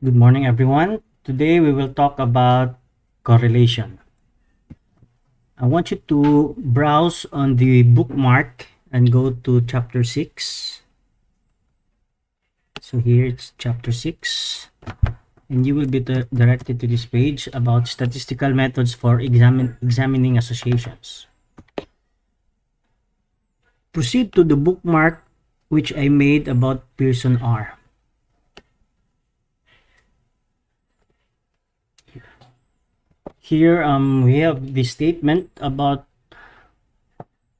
Good morning, everyone. Today we will talk about correlation. I want you to browse on the bookmark and go to chapter 6. So here it's chapter 6. And you will be directed to this page about statistical methods for examining associations. Proceed to the bookmark which I made about Pearson R. Here we have the statement about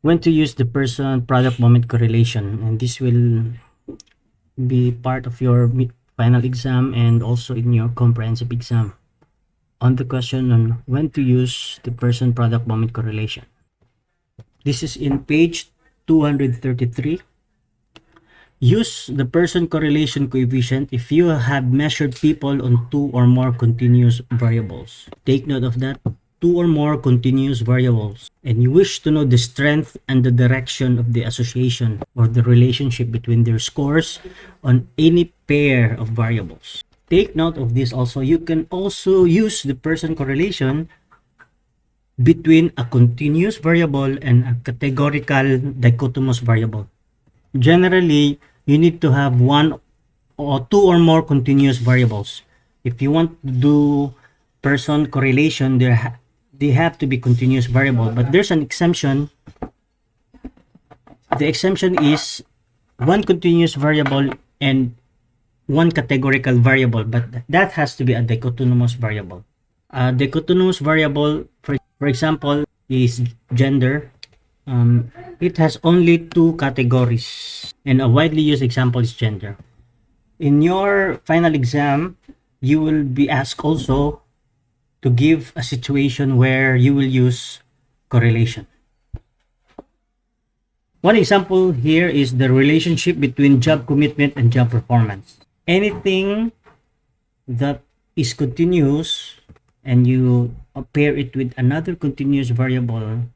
when to use the Pearson product moment correlation, and this will be part of your final exam and also in your comprehensive exam on the question on when to use the Pearson product moment correlation. This is in page 233. Use the Pearson correlation coefficient if you have measured people on two or more continuous variables. Take note of that. Two or more continuous variables, and you wish to know the strength and the direction of the association or the relationship between their scores on any pair of variables. Take note of this also. You can also use the Pearson correlation between a continuous variable and a categorical dichotomous variable. Generally, you need to have one or two or more continuous variables. If you want to do Pearson correlation, they have to be continuous variable, but there's an exemption. The exemption is one continuous variable and one categorical variable, but that has to be a dichotomous variable. A dichotomous variable, for example, is gender. It has only two categories, and a widely used example is gender. In your final exam, you will be asked also to give a situation where you will use correlation. One example here is the relationship between job commitment and job performance. Anything that is continuous and you pair it with another continuous variable,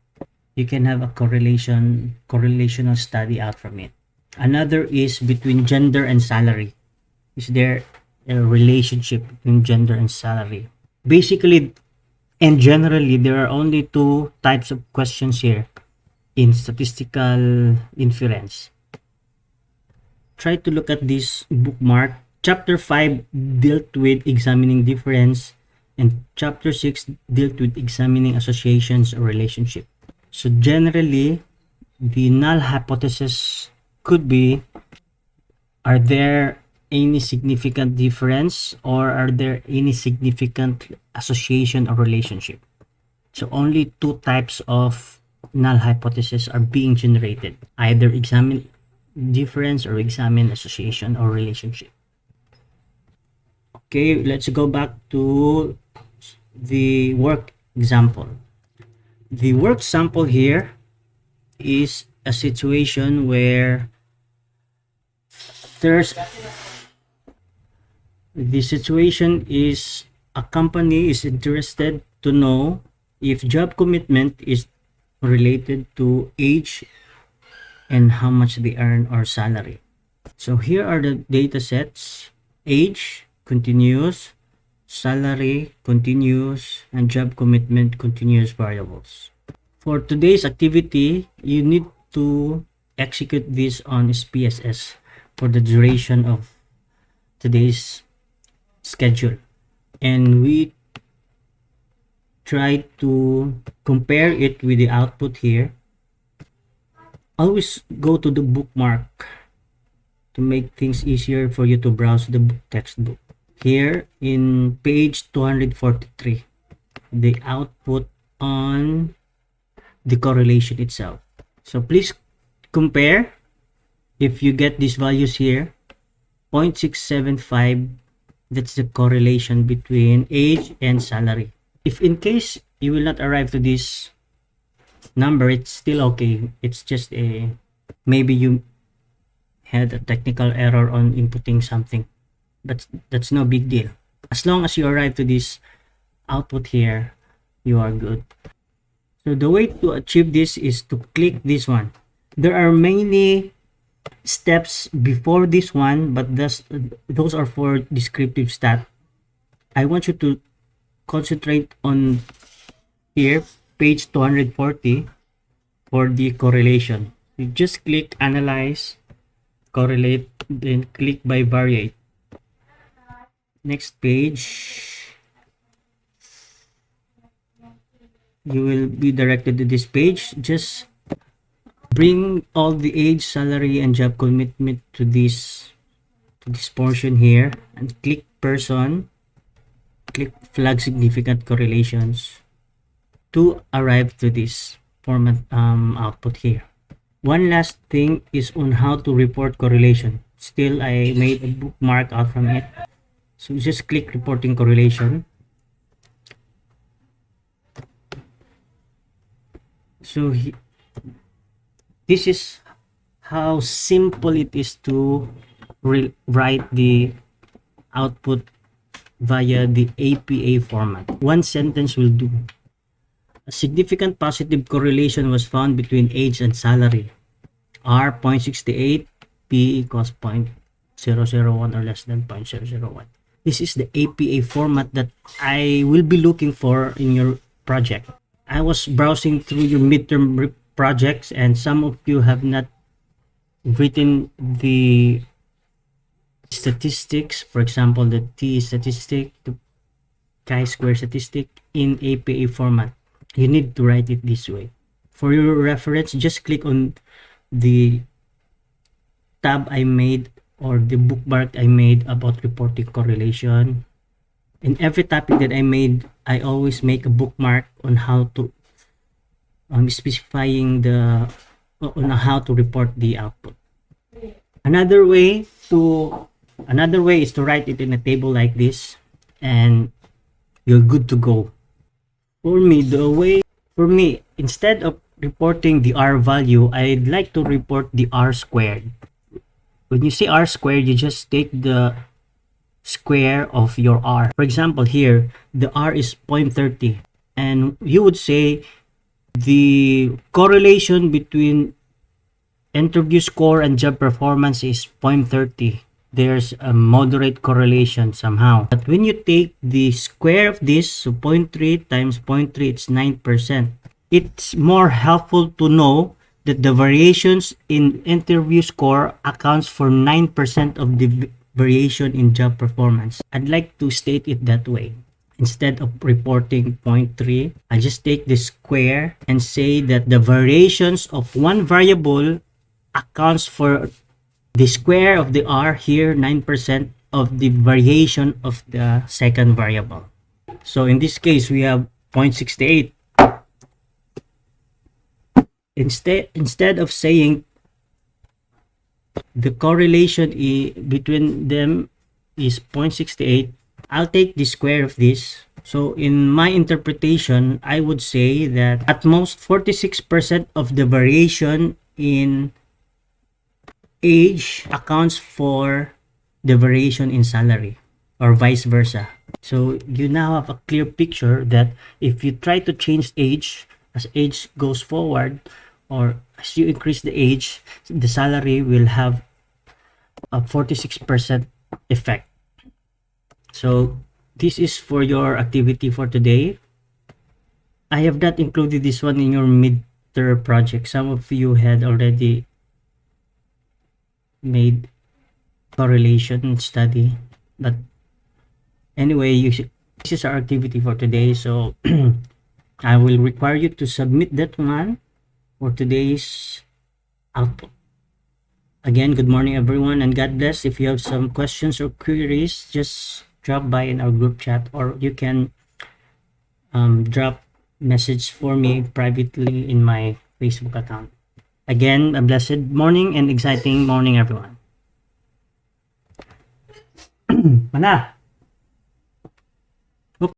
you can have a correlational study out from it. Another is between gender and salary. Is there a relationship between gender and salary? Basically and generally, there are only two types of questions here in statistical inference. Try to look at this bookmark. Chapter 5 dealt with examining difference, and chapter 6 dealt with examining associations or relationship. So generally, the null hypothesis could be, are there any significant difference or are there any significant association or relationship? So only two types of null hypothesis are being generated, either examine difference or examine association or relationship. Okay, let's go back to the work example. The work sample here is a situation where the situation is a company is interested to know if job commitment is related to age and how much they earn or salary. So here are the data sets: age, continuous; salary, continuous; and job commitment, continuous variables. For today's activity, you need to execute this on SPSS for the duration of today's schedule, and we try to compare it with the output here. Always go to the bookmark to make things easier for you to browse the textbook. Here in page 243, the output on the correlation itself. So please compare. If you get these values here, 0.675, that's the correlation between age and salary. If in case you will not arrive to this number, it's still okay. It's just maybe you had a technical error on inputting something, but that's no big deal. As long as you arrive to this output here, you are good. So the way to achieve this is to click this one. There are many steps before this one, but those are for descriptive stat. I want you to concentrate on here, page 240, for the correlation. You just click analyze, correlate, then click by variate. Next page, you will be directed to this page. Just bring all the age, salary, and job commitment to this portion here, and click person, click flag significant correlations to arrive to this format output here. One last thing is on how to report correlation. Still, I made a bookmark out from it. So just click reporting correlation. So this is how simple it is to write the output via the APA format. One sentence will do. A significant positive correlation was found between age and salary. R 0.68, P equals 0.001 or less than 0.001. This is the APA format that I will be looking for in your project. I was browsing through your midterm projects, and some of you have not written the statistics, for example, the T statistic, the chi-square statistic in APA format. You need to write it this way. For your reference, just click on the tab I made or the bookmark I made about reporting correlation. In every topic that I made, I always make a bookmark on how to specifying the on how to report the output. Another way is to write it in a table like this, and you're good to go. For me, instead of reporting the R value, I'd like to report the R squared. When you say R squared, you just take the square of your R. For example, here, the R is 0.30. And you would say the correlation between interview score and job performance is 0.30. There's a moderate correlation somehow. But when you take the square of this, so 0.3 times 0.3, it's 9%. It's more helpful to know that the variations in interview score accounts for 9% of the variation in job performance. I'd like to state it that way. Instead of reporting 0.3, I just take the square and say that the variations of one variable accounts for the square of the R here, 9% of the variation of the second variable. So in this case, we have 0.68. Instead of saying the correlation between them is 0.68, I'll take the square of this. So in my interpretation, I would say that at most 46% of the variation in age accounts for the variation in salary, or vice versa. So you now have a clear picture that if you try to change age, as age goes forward, or as you increase the age, the salary will have a 46% effect. So this is for your activity for today. I have not included this one in your midterm project. Some of you had already made correlation study, but anyway, this is our activity for today. So I will require you to submit that one for today's output. Again, good morning everyone, and God bless. If you have some questions or queries, just drop by in our group chat, or you can drop message for me privately in my Facebook account. Again, a blessed morning and exciting morning, everyone. Mana?